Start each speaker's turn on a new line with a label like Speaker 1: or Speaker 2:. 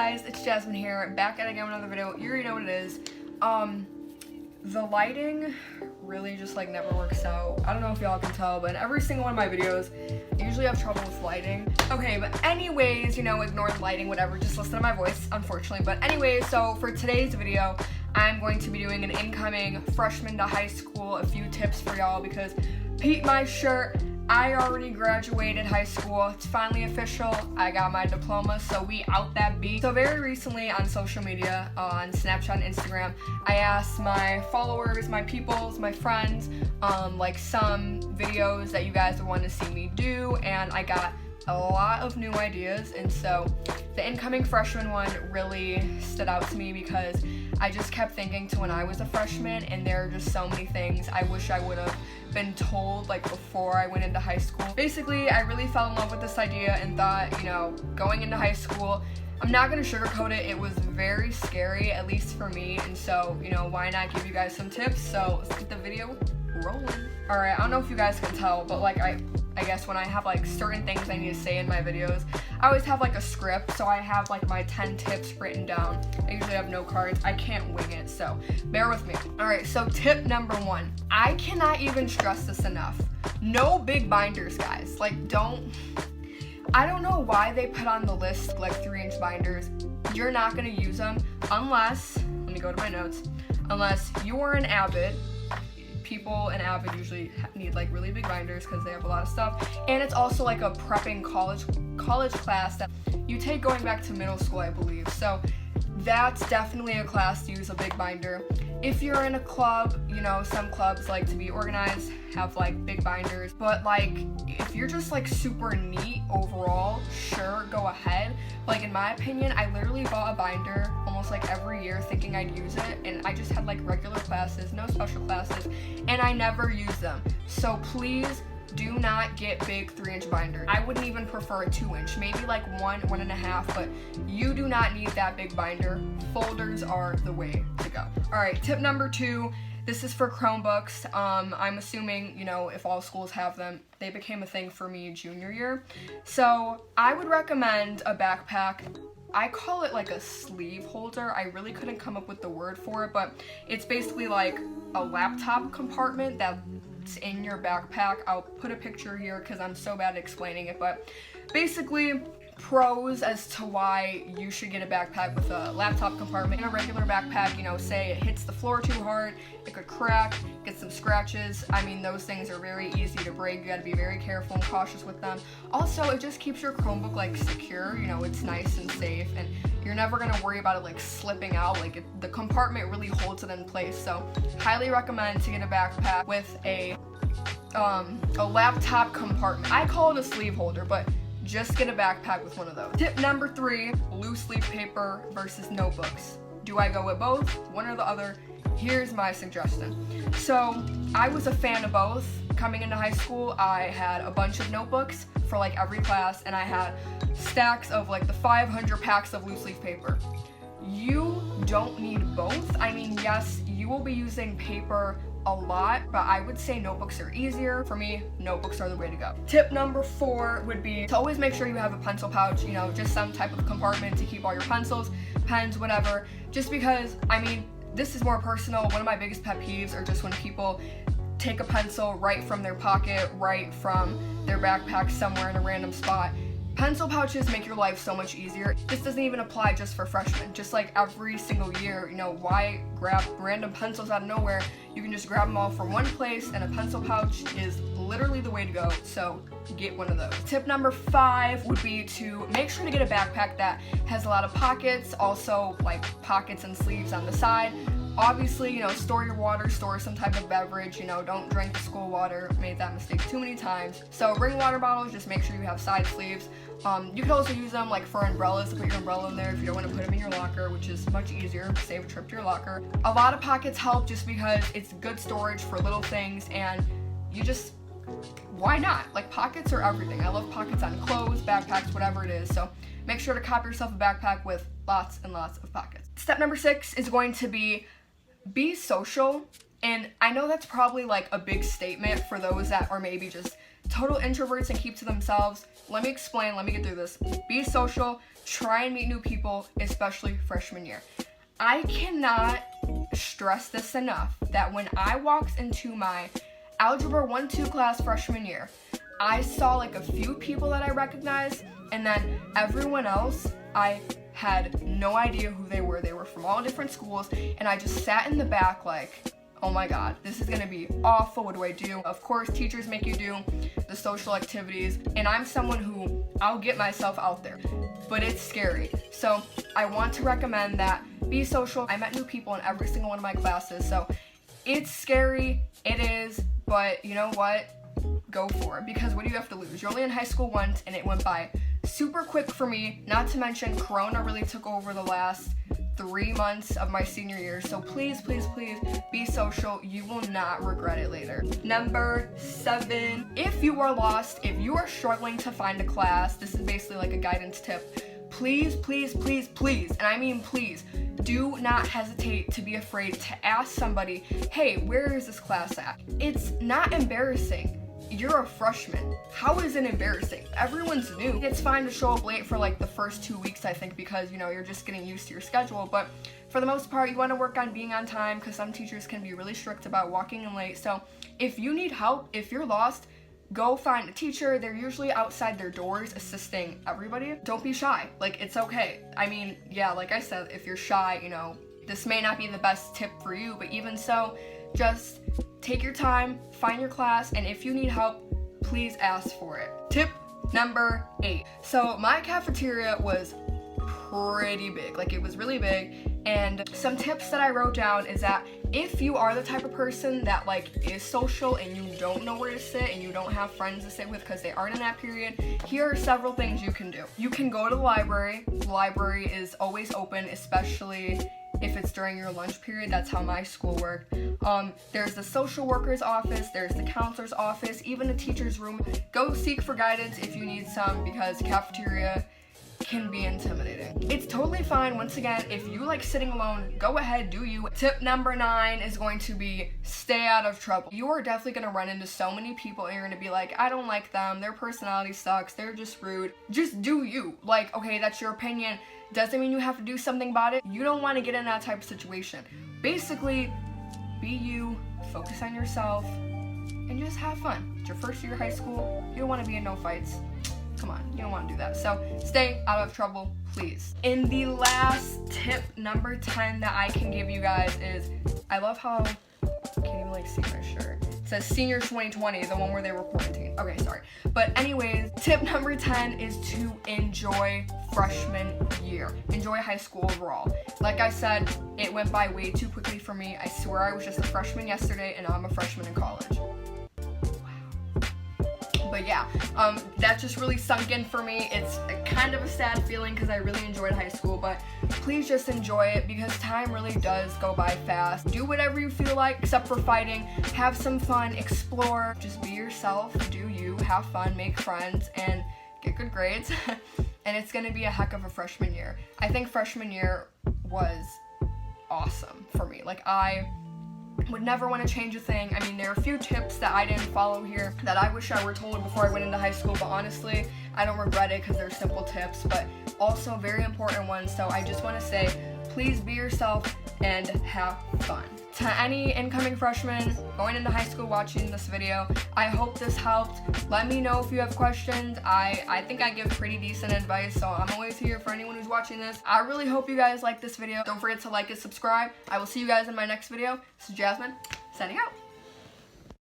Speaker 1: guys, it's Jasmine here, back at again with another video. You already know what it is. The lighting really just like never works out. I don't know if y'all can tell, but in every single one of my videos, I usually have trouble with lighting. Okay, but anyways, you know, ignore the lighting, whatever, just listen to my voice, unfortunately. But anyways, so for today's video, I'm going to be doing an incoming freshman to high school, a few tips for y'all, because peep my shirt, I already graduated high school. It's finally official. I got my diploma, so we out that beat. So very recently on social media, on Snapchat and Instagram, I asked my followers, my peoples, my friends, like some videos that you guys would want to see me do, and I got a lot of new ideas. And so the incoming freshman one really stood out to me because I just kept thinking to when I was a freshman, and there are just so many things I wish I would have been told like before I went into high school. Basically, I really fell in love with this idea and thought, you know, going into high school, I'm not gonna sugarcoat it, it was very scary, at least for me, and so, you know, why not give you guys some tips? So let's get the video rolling. Alright, I don't know if you guys can tell, but like I guess when I have like certain things I need to say in my videos, I always have like a script, so I have like my 10 tips written down. I usually have no cards, I can't wing it, so bear with me. Alright, so tip number 1, I cannot even stress this enough. No big binders, guys. Like, I don't know why they put on the list like 3-inch binders. You're not gonna use them unless, let me go to my notes, unless you are an Avid. People in Avid usually need like really big binders because they have a lot of stuff, and it's also like a prepping college class that you take going back to middle school, I believe. So that's definitely a class to use a big binder. If you're in a club, you know, some clubs like to be organized, have like big binders, but like if you're just like super neat overall, sure, go ahead. Like in my opinion, I literally bought a binder almost like every year thinking I'd use it, and I just had like regular classes, no special classes, and I never used them. So please do not get big 3-inch binders. I wouldn't even prefer a 2-inch, maybe like 1.5, but you do not need that big binder. Folders are the way to go. All right, tip number 2, this is for Chromebooks. I'm assuming, you know, if all schools have them, they became a thing for me junior year. So I would recommend a backpack. I call it like a sleeve holder. I really couldn't come up with the word for it, but it's basically like a laptop compartment that's in your backpack. I'll put a picture here because I'm so bad at explaining it, but basically pros as to why you should get a backpack with a laptop compartment. In a regular backpack, you know, say it hits the floor too hard, it could crack, get some scratches. I mean, those things are very easy to break. You gotta be very careful and cautious with them. Also, it just keeps your Chromebook like secure, you know, it's nice and safe, and you're never gonna worry about it like slipping out. Like the compartment really holds it in place. So highly recommend to get a backpack with a laptop compartment. I call it a sleeve holder, but just get a backpack with one of those. Tip number 3, loose leaf paper versus notebooks. Do I go with both? One or the other? Here's my suggestion. So I was a fan of both. Coming into high school, I had a bunch of notebooks for like every class, and I had stacks of like the 500 packs of loose leaf paper. You don't need both. I mean, yes, you will be using paper a lot, but I would say notebooks are easier. For me, notebooks are the way to go. Tip number 4 would be to always make sure you have a pencil pouch, you know, just some type of compartment to keep all your pencils, pens, whatever. Just because, I mean, this is more personal. One of my biggest pet peeves are just when people take a pencil right from their pocket, right from their backpack somewhere in a random spot. Pencil pouches make your life so much easier. This doesn't even apply just for freshmen. Just like every single year, you know, why grab random pencils out of nowhere? You can just grab them all from one place, and a pencil pouch is literally the way to go. So get one of those. Tip number 5 would be to make sure to get a backpack that has a lot of pockets, also like pockets and sleeves on the side. Obviously, you know, store your water, store some type of beverage, you know, don't drink the school water. Made that mistake too many times. So bring water bottles, just make sure you have side sleeves. You can also use them like for umbrellas, to put your umbrella in there if you don't want to put them in your locker, which is much easier, save a trip to your locker. A lot of pockets help just because it's good storage for little things, and you just, why not? Like, pockets are everything. I love pockets on clothes, backpacks, whatever it is. So make sure to cop yourself a backpack with lots and lots of pockets. Step number 6 is going to be social. And I know that's probably like a big statement for those that are maybe just total introverts and keep to themselves. Let me explain, let me get through this. Be social, try and meet new people, especially freshman year. I cannot stress this enough that when I walked into my Algebra 1-2 class freshman year, I saw like a few people that I recognized, and then everyone else, I had no idea who they were. They were from all different schools, and I just sat in the back like, oh my god, this is gonna be awful, what do I do? Of course, teachers make you do the social activities, and I'm someone who, I'll get myself out there, but it's scary. So I want to recommend that be social. I met new people in every single one of my classes, so it's scary, it is, but you know what? Go for it, because what do you have to lose? You're only in high school once, and it went by super quick for me, not to mention Corona really took over the last 3 months of my senior year, so please, please, please be social. You will not regret it later. Number 7, if you are lost, if you are struggling to find a class, this is basically like a guidance tip. Please, please, please, please, and I mean please, do not hesitate to be afraid to ask somebody, hey, where is this class at? It's not embarrassing. You're a freshman. How is it embarrassing? Everyone's new. It's fine to show up late for like the first 2 weeks, I think, because you know you're just getting used to your schedule, but for the most part you want to work on being on time, because some teachers can be really strict about walking in late. So if you need help, if you're lost, go find a teacher. They're usually outside their doors assisting everybody. Don't be shy. Like, it's okay. I mean, yeah, like I said, if you're shy, you know, this may not be the best tip for you, but even so, just take your time, find your class, and if you need help, please ask for it. Tip number 8. So my cafeteria was pretty big, like it was really big, and some tips that I wrote down is that if you are the type of person that like is social and you don't know where to sit and you don't have friends to sit with because they aren't in that period, here are several things you can do. You can go to the library. The library is always open, especially if it's during your lunch period. That's how my school worked. There's the social worker's office, there's the counselor's office, even a teacher's room. Go seek for guidance if you need some, because cafeteria can be intimidating. It's totally fine. Once again, if you like sitting alone, go ahead, do you. Tip number 9 is going to be stay out of trouble. You are definitely going to run into so many people and you're going to be like, I don't like them, their personality sucks, they're just rude. Just do you. Like, okay, that's your opinion. Doesn't mean you have to do something about it. You don't want to get in that type of situation. Basically, be you, focus on yourself, and just have fun. It's your first year of high school. You don't want to be in no fights. Come on, you don't want to do that. So stay out of trouble, please. And the last tip, number 10, that I can give you guys is, I love how, I can't even like see my shirt. It says Senior 2020, the one where they were quarantined. Okay, sorry. But anyways, tip number 10 is to enjoy freshman year. Enjoy high school overall. Like I said, it went by way too quickly for me. I swear I was just a freshman yesterday and now I'm a freshman in college. But yeah, that just really sunk in for me. It's kind of a sad feeling because I really enjoyed high school, but please just enjoy it because time really does go by fast. Do whatever you feel like except for fighting. Have some fun, explore, just be yourself, do you, have fun, make friends, and get good grades. And it's gonna be a heck of a freshman year. I think freshman year was awesome for me. Like, I would never want to change a thing. I mean, there are a few tips that I didn't follow here that I wish I were told before I went into high school, but honestly, I don't regret it because they're simple tips, but also very important ones. So I just want to say, please be yourself and have fun. To any incoming freshmen going into high school watching this video, I hope this helped. Let me know if you have questions. I think I give pretty decent advice, so I'm always here for anyone who's watching this. I really hope you guys like this video. Don't forget to like and subscribe. I will see you guys in my next video. This is Jasmine, signing out.